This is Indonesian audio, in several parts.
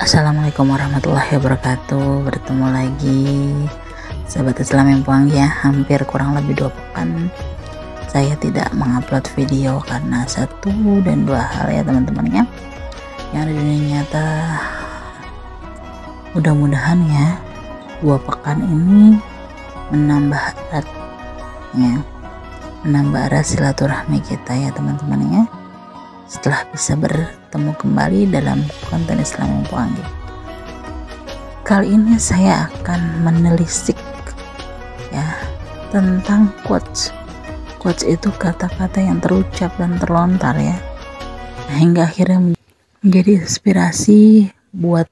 Assalamualaikum warahmatullahi wabarakatuh. Bertemu lagi sahabat Islam yang bahagia. Hampir kurang lebih 2 pekan saya tidak mengupload video karena satu dan dua hal ya teman-teman ya, yang di dunia nyata. Mudah-mudahan ya 2 pekan ini menambah erat ya, menambah erat silaturahmi kita ya teman-teman ya, setelah bisa bertemu kembali dalam konten Islam yang bahagia. Kali ini saya akan menelisik ya tentang quotes. Quotes itu kata-kata yang terucap dan terlontar ya, hingga akhirnya menjadi inspirasi buat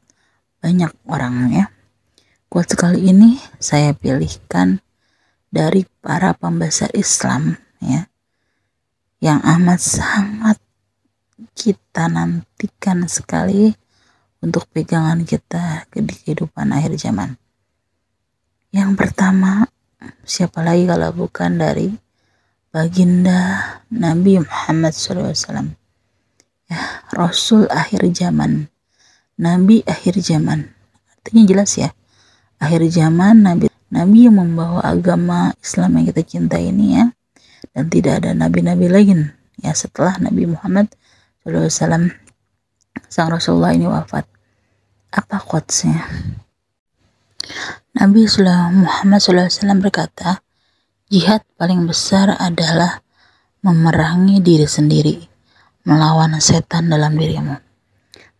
banyak orang ya. Quotes kali ini saya pilihkan dari para pembesar Islam ya, yang amat sangat kita nantikan sekali untuk pegangan kita di kehidupan akhir zaman. Yang pertama, siapa lagi kalau bukan dari baginda Nabi Muhammad SAW ya, Rasul akhir zaman, Nabi akhir zaman. Artinya jelas ya, akhir zaman, Nabi yang membawa agama Islam yang kita cintai ini ya, dan tidak ada nabi-nabi lain ya setelah Nabi Muhammad SAW, sang Rasulullah ini wafat. Apa quotesnya? Nabi Muhammad SAW berkata, jihad paling besar adalah memerangi diri sendiri, melawan setan dalam dirimu.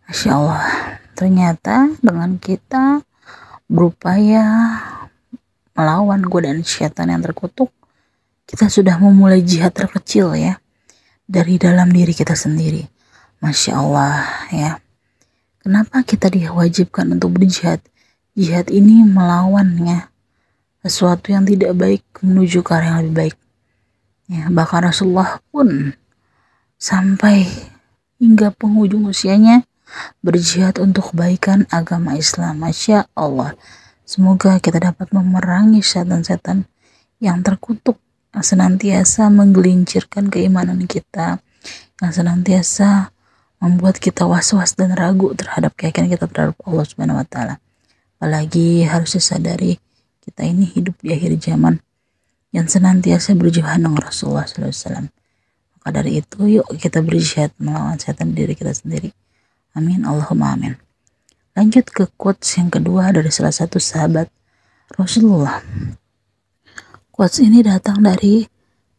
Masya Allah, ternyata dengan kita berupaya melawan godaan setan yang terkutuk, kita sudah memulai jihad terkecil ya, dari dalam diri kita sendiri. Masya Allah ya. Kenapa kita diwajibkan untuk berjihad? Jihad ini melawannya sesuatu yang tidak baik menuju ke arah yang lebih baik ya. Bahkan Rasulullah pun sampai hingga penghujung usianya berjihad untuk kebaikan agama Islam. Masya Allah. Semoga kita dapat memerangi setan-setan yang terkutuk, yang senantiasa menggelincirkan keimanan kita, yang senantiasa membuat kita was-was dan ragu terhadap keyakinan kita terhadap Allah Subhanahu wa taala. Apalagi harus disadari kita ini hidup di akhir zaman yang senantiasa berjihad dengan Rasulullah SAW. Maka dari itu yuk kita berjihad melawan setan diri kita sendiri. Amin, Allahumma amin. Lanjut ke quotes yang kedua dari salah satu sahabat Rasulullah. Quotes ini datang dari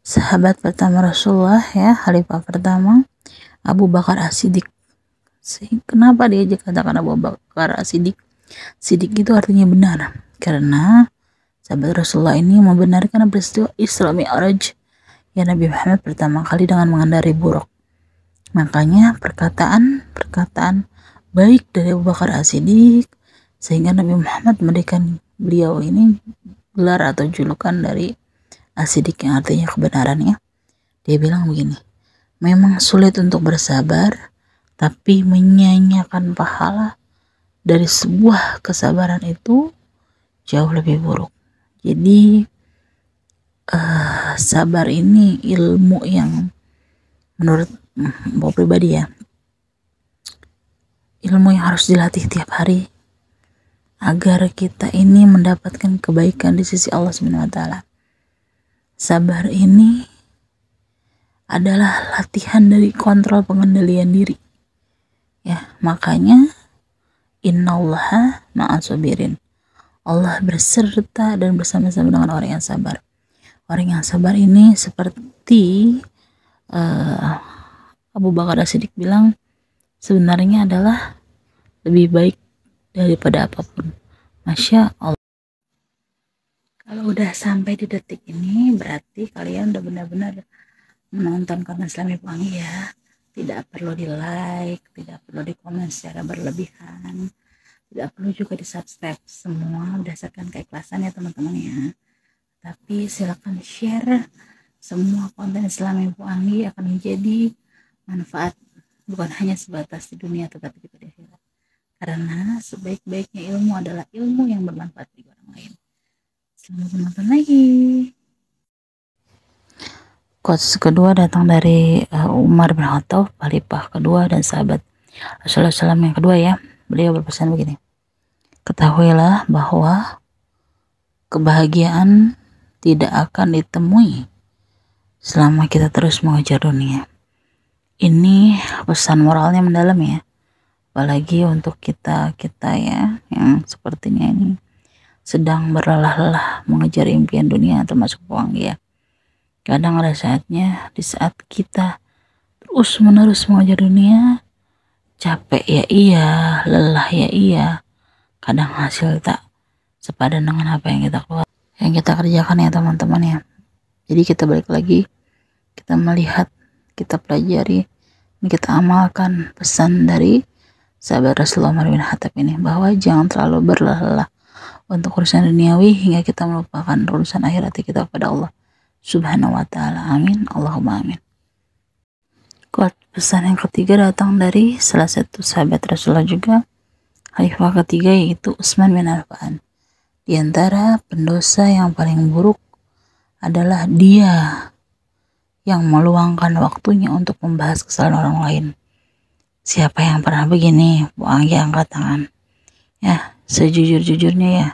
sahabat pertama Rasulullah ya, khalifah pertama Abu Bakar As-Siddiq. Kenapa dia dikatakan Abu Bakar As-Siddiq? Siddiq itu artinya benar, karena sahabat Rasulullah ini membenarkan peristiwa Isra Mi'raj ya Nabi Muhammad pertama kali dengan mengendarai buruk. Makanya perkataan baik dari Abu Bakar As-Siddiq sehingga Nabi Muhammad memberikan beliau ini gelar atau julukan dari As-Siddiq yang artinya kebenaran ya. Dia bilang begini, memang sulit untuk bersabar, tapi menyanyiakan pahala dari sebuah kesabaran itu jauh lebih buruk. Jadi sabar ini ilmu yang menurut Bapak pribadi ya, ilmu yang harus dilatih tiap hari agar kita ini mendapatkan kebaikan di sisi Allah Subhanahu wa taala. Sabar ini adalah latihan dari kontrol pengendalian diri ya. Makanya innallaha ma'as-sabirin, Allah berserta dan bersama-sama dengan orang yang sabar. Orang yang sabar ini seperti Abu Bakar As-Siddiq bilang, sebenarnya adalah lebih baik daripada apapun. Masya Allah. Kalau udah sampai di detik ini berarti kalian udah benar-benar menonton konten Islami ya. Tidak perlu di like, tidak perlu di komen secara berlebihan, tidak perlu juga di subscribe, semua berdasarkan keikhlasan ya teman-teman ya. Tapi silakan share, semua konten Islami akan menjadi manfaat bukan hanya sebatas di dunia tetapi juga di akhirat. Karena sebaik-baiknya ilmu adalah ilmu yang bermanfaat bagi orang lain. Selamat menonton lagi. Quotes kedua datang dari Umar bin Khattab, khalifah kedua dan sahabat Rasulullah SAW yang kedua ya. Beliau berpesan begini, ketahuilah bahwa kebahagiaan tidak akan ditemui selama kita terus mengejar dunia. Ini pesan moralnya mendalam ya, apalagi untuk kita ya yang sepertinya ini sedang berlelah-lelah mengejar impian dunia termasuk uang ya. Kadang ada saatnya di saat kita terus menerus mengejar dunia, capek ya iya, lelah ya iya, kadang hasil tak sepadan dengan apa yang kita kerjakan ya teman-teman ya. Jadi kita balik lagi, kita melihat, kita pelajari, kita amalkan pesan dari sahabat Rasulullah Umar bin Khattab ini, bahwa jangan terlalu berlelah untuk urusan duniawi hingga kita melupakan urusan akhirat kita kepada Allah Subhanahu wa ta'ala. Amin, Allahumma amin. Quote pesan yang ketiga datang dari salah satu sahabat Rasulullah juga, khalifah ketiga, yaitu Utsman bin Affan. Di antara pendosa yang paling buruk adalah dia yang meluangkan waktunya untuk membahas kesalahan orang lain. Siapa yang pernah begini? Angkat tangan. Ya, sejujur-jujurnya ya,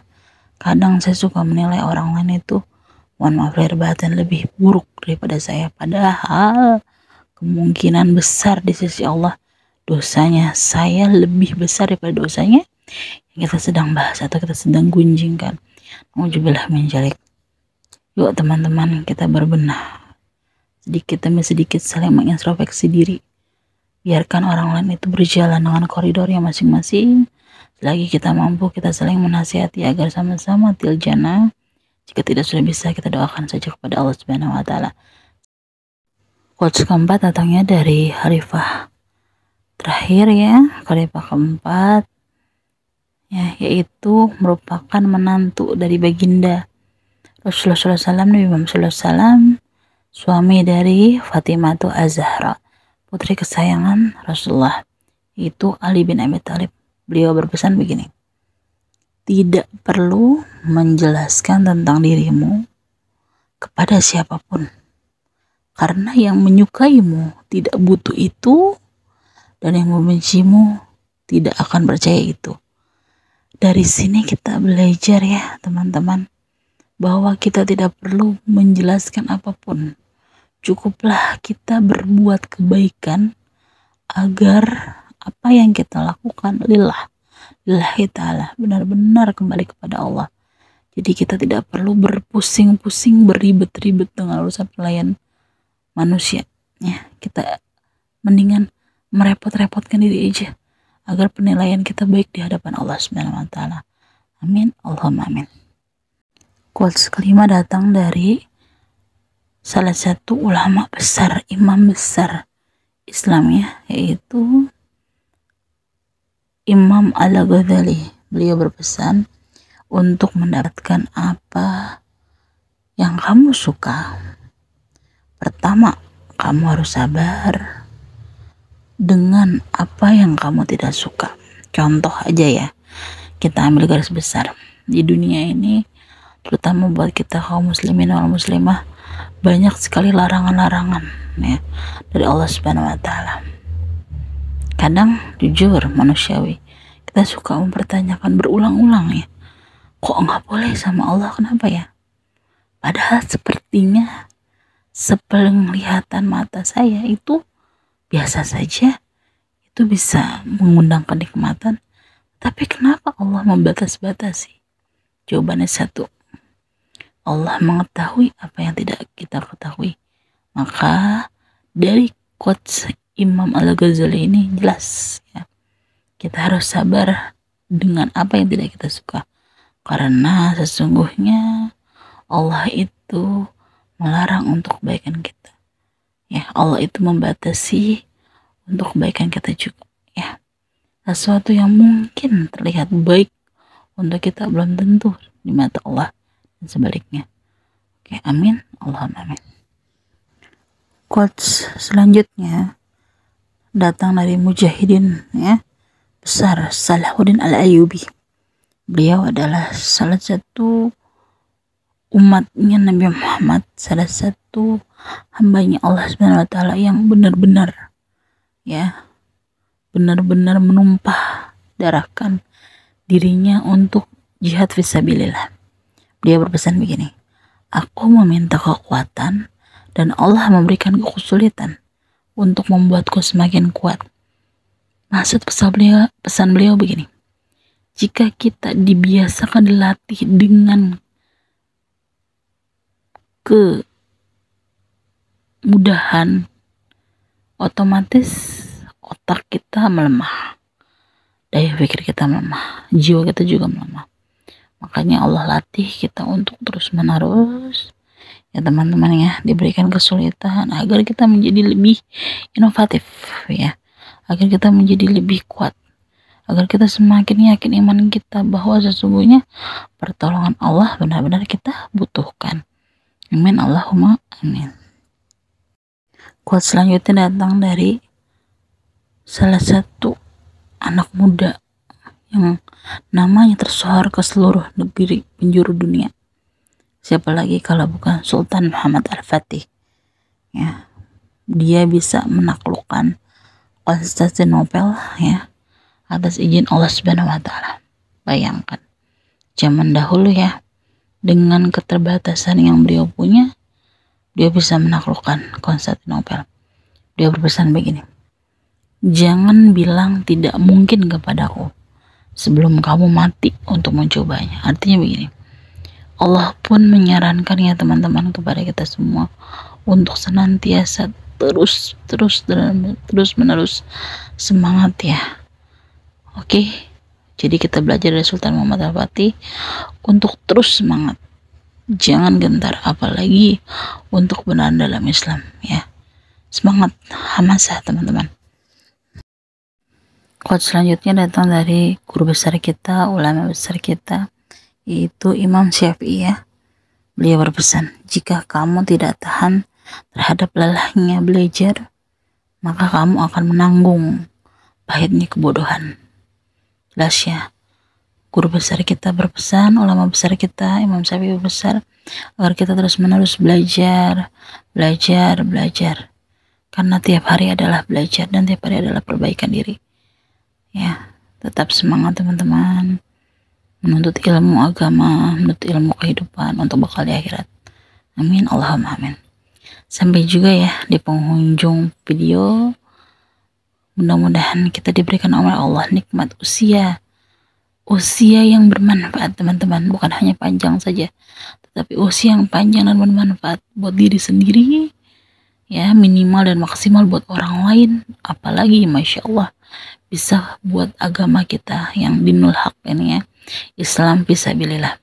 kadang saya suka menilai orang lain itu, mohon maaf lahir batin, lebih buruk daripada saya. Padahal kemungkinan besar di sisi Allah dosanya saya lebih besar daripada dosanya yang kita sedang bahas atau kita sedang gunjingkan. Nauzubillah min dzalik. Yuk teman-teman, kita berbenah sedikit demi sedikit, saling mengintrospeksi diri. Biarkan orang lain itu berjalan dengan koridornya masing-masing. Selagi kita mampu, kita saling menasihati agar sama-sama til jannah. Jika tidak sudah bisa, kita doakan saja kepada Allah Subhanahu wa ta'ala. Quotes keempat datangnya dari khalifah terakhir ya, khalifah keempat ya, yaitu merupakan menantu dari baginda Rasulullah SAW, Nabi Muhammad SAW, suami dari Fatimah Az-Zahra, putri kesayangan Rasulullah, itu Ali bin Abi Thalib. Beliau berpesan begini, tidak perlu menjelaskan tentang dirimu kepada siapapun, karena yang menyukaimu tidak butuh itu, dan yang membencimu tidak akan percaya itu. Dari sini kita belajar ya teman-teman, bahwa kita tidak perlu menjelaskan apapun. Cukuplah kita berbuat kebaikan agar apa yang kita lakukan lillahi ta'ala, benar-benar kembali kepada Allah. Jadi kita tidak perlu berpusing-pusing, beribet-ribet dengan urusan pelayan manusia ya. Kita mendingan merepot-repotkan diri aja agar penilaian kita baik di hadapan Allah Subhanahu wa ta'ala. Amin, Allahumma amin. Quotes kelima datang dari salah satu ulama besar, imam besar Islam ya, yaitu Imam Al-Ghazali. Beliau berpesan, untuk mendapatkan apa yang kamu suka, pertama kamu harus sabar dengan apa yang kamu tidak suka. Contoh aja ya, kita ambil garis besar di dunia ini, terutama buat kita kaum muslimin wal muslimah, banyak sekali larangan-larangan ya dari Allah Subhanahu wa ta'ala. Kadang jujur manusiawi, kita suka mempertanyakan berulang-ulang ya, kok nggak boleh sama Allah, kenapa ya? Padahal sepertinya sepenglihatan mata saya itu biasa saja, itu bisa mengundang kenikmatan, tapi kenapa Allah membatas-batasi? Jawabannya satu, Allah mengetahui apa yang tidak kita ketahui. Maka dari quotes Imam Al-Ghazali ini jelas ya, kita harus sabar dengan apa yang tidak kita suka, karena sesungguhnya Allah itu melarang untuk kebaikan kita ya. Allah itu membatasi untuk kebaikan kita juga ya. Sesuatu yang mungkin terlihat baik untuk kita belum tentu di mata Allah, dan sebaliknya. Oke, amin, Allahumma amin. Quotes selanjutnya datang dari mujahidin ya besar, Salahuddin Al-Ayyubi. Beliau adalah salah satu umatnya Nabi Muhammad, salah satu hambanya Allah Subhanahu wa ta'ala yang benar-benar ya, benar-benar menumpah darahkan dirinya untuk jihad fisabilillah. Dia berpesan begini, aku meminta kekuatan dan Allah memberikan kesulitan untuk membuatku semakin kuat. Maksud pesan beliau begini, jika kita dibiasakan dilatih dengan kemudahan, otomatis otak kita melemah, daya pikir kita melemah, jiwa kita juga melemah. Makanya Allah latih kita untuk terus menerus ya teman-teman ya, diberikan kesulitan agar kita menjadi lebih inovatif ya, agar kita menjadi lebih kuat, agar kita semakin yakin iman kita bahwa sesungguhnya pertolongan Allah benar-benar kita butuhkan. Amin Allahumma amin. Quote selanjutnya datang dari salah satu anak muda yang namanya tersohor ke seluruh negeri penjuru dunia. Siapa lagi kalau bukan Sultan Muhammad Al-Fatih ya. Dia bisa menaklukkan Konstantinopel ya atas izin Allah Subhanahu wa taala. Bayangkan zaman dahulu ya, dengan keterbatasan yang beliau punya, dia bisa menaklukkan Konstantinopel. Dia berpesan begini, jangan bilang tidak mungkin kepadaku sebelum kamu mati untuk mencobanya. Artinya begini, Allah pun menyarankan ya teman-teman kepada kita semua untuk senantiasa terus menerus semangat ya. Oke, jadi kita belajar dari Sultan Muhammad Al-Fatih untuk terus semangat, jangan gentar, apalagi untuk benar dalam Islam ya. Semangat, hamasah teman-teman. Quote selanjutnya datang dari guru besar kita, ulama besar kita, yaitu Imam Syafi'i ya. Beliau berpesan, jika kamu tidak tahan terhadap lelahnya belajar, maka kamu akan menanggung pahitnya kebodohan. Jelas ya, guru besar kita berpesan, ulama besar kita, Imam Syafi'i besar, agar kita terus menerus belajar. Karena tiap hari adalah belajar dan tiap hari adalah perbaikan diri. Ya, tetap semangat teman-teman, menuntut ilmu agama, menuntut ilmu kehidupan untuk bekal di akhirat. Amin Allahumma amin. Sampai juga ya di penghujung video. Mudah-mudahan kita diberikan oleh Allah nikmat usia yang bermanfaat teman-teman, bukan hanya panjang saja, tetapi usia yang panjang dan bermanfaat buat diri sendiri ya, minimal dan maksimal buat orang lain, apalagi Masya Allah bisa buat agama kita yang dinul haq ini ya, Islam fisabilillah.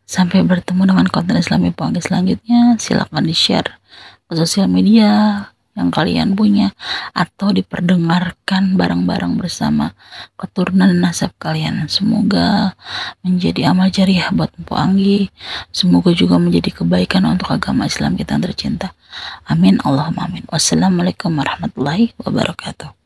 Sampai bertemu dengan konten Islami pagi selanjutnya. Silakan di share ke sosial media yang kalian punya, atau diperdengarkan bareng-bareng bersama keturunan dan nasab kalian. Semoga menjadi amal jariah buat Mpo Anggi, semoga juga menjadi kebaikan untuk agama Islam kita yang tercinta. Amin Allahumma amin. Wassalamualaikum warahmatullahi wabarakatuh.